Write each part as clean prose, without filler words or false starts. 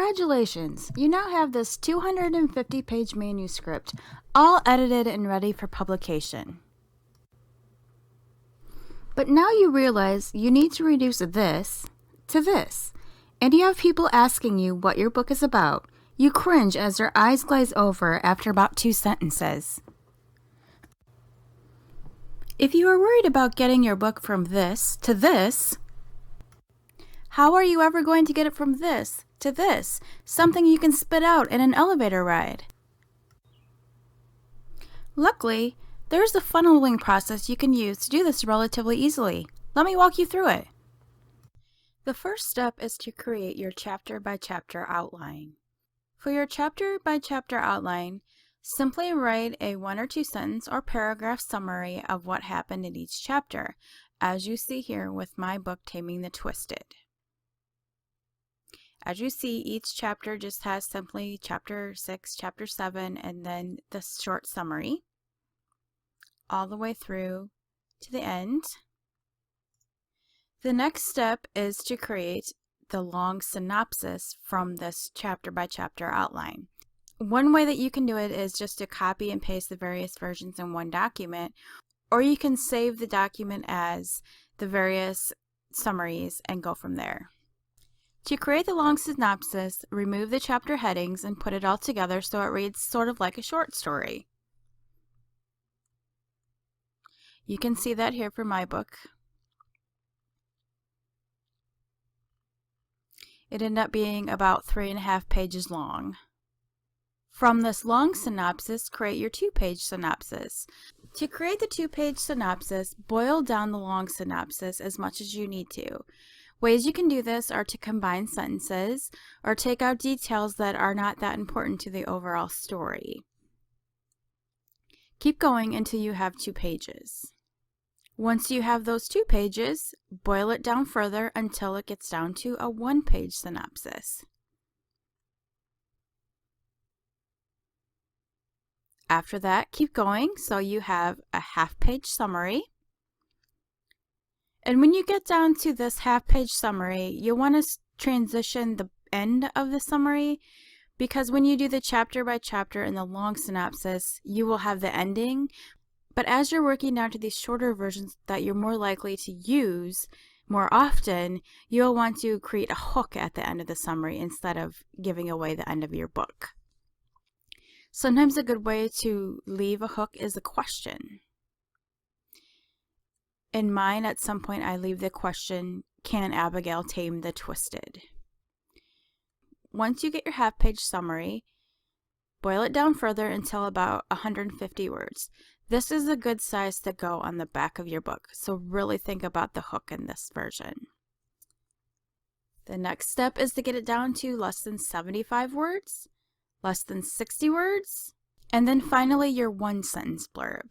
Congratulations! You now have this 250-page manuscript, all edited and ready for publication. But now you realize you need to reduce this to this, and you have people asking you what your book is about. You cringe as their eyes glaze over after about 2 sentences. If you are worried about getting your book from this to this, how are you ever going to get it from this to this? Something you can spit out in an elevator ride. Luckily, there's a funneling process you can use to do this relatively easily. Let me walk you through it. The first step is to create your chapter-by-chapter outline. For your chapter-by-chapter outline, simply write a 1 or 2 sentence or paragraph summary of what happened in each chapter, as you see here with my book, Taming the Twisted. As you see, each chapter just has simply chapter 6, chapter 7, and then the short summary, all the way through to the end. The next step is to create the long synopsis from this chapter by chapter outline. One way that you can do it is just to copy and paste the various versions in one document, or you can save the document as the various summaries and go from there. To create the long synopsis, remove the chapter headings and put it all together so it reads sort of like a short story. You can see that here for my book. It ended up being about 3.5 pages long. From this long synopsis, create your 2-page synopsis. To create the 2-page synopsis, boil down the long synopsis as much as you need to. Ways you can do this are to combine sentences or take out details that are not that important to the overall story. Keep going until you have 2 pages. Once you have those 2 pages, boil it down further until it gets down to a 1-page synopsis. After that, keep going so you have a half-page summary. And when you get down to this half-page summary, you'll want to transition the end of the summary, because when you do the chapter by chapter in the long synopsis, you will have the ending. But as you're working down to these shorter versions that you're more likely to use more often, you'll want to create a hook at the end of the summary instead of giving away the end of your book. Sometimes a good way to leave a hook is a question. In mine, at some point, I leave the question, can Abigail tame the twisted? Once you get your half-page summary, boil it down further until about 150 words. This is a good size to go on the back of your book, so really think about the hook in this version. The next step is to get it down to less than 75 words, less than 60 words, and then finally your 1-sentence blurb.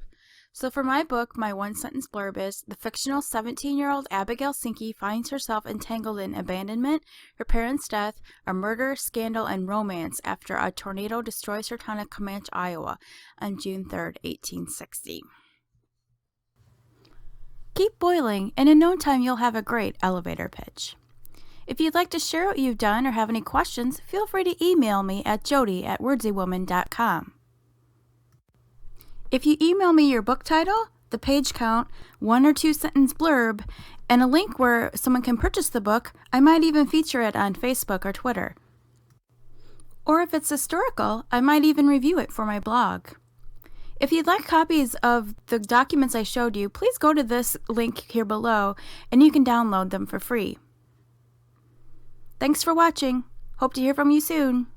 So for my book, my 1-sentence blurb is, the fictional 17-year-old Abigail Sankey finds herself entangled in abandonment, her parents' death, a murder, scandal, and romance after a tornado destroys her town of Comanche, Iowa on June 3rd, 1860. Keep boiling, and in no time you'll have a great elevator pitch. If you'd like to share what you've done or have any questions, feel free to email me at jody@wordsywoman.com. If you email me your book title, the page count, 1 or 2 sentence blurb, and a link where someone can purchase the book, I might even feature it on Facebook or Twitter. Or if it's historical, I might even review it for my blog. If you'd like copies of the documents I showed you, please go to this link here below and you can download them for free. Thanks for watching. Hope to hear from you soon.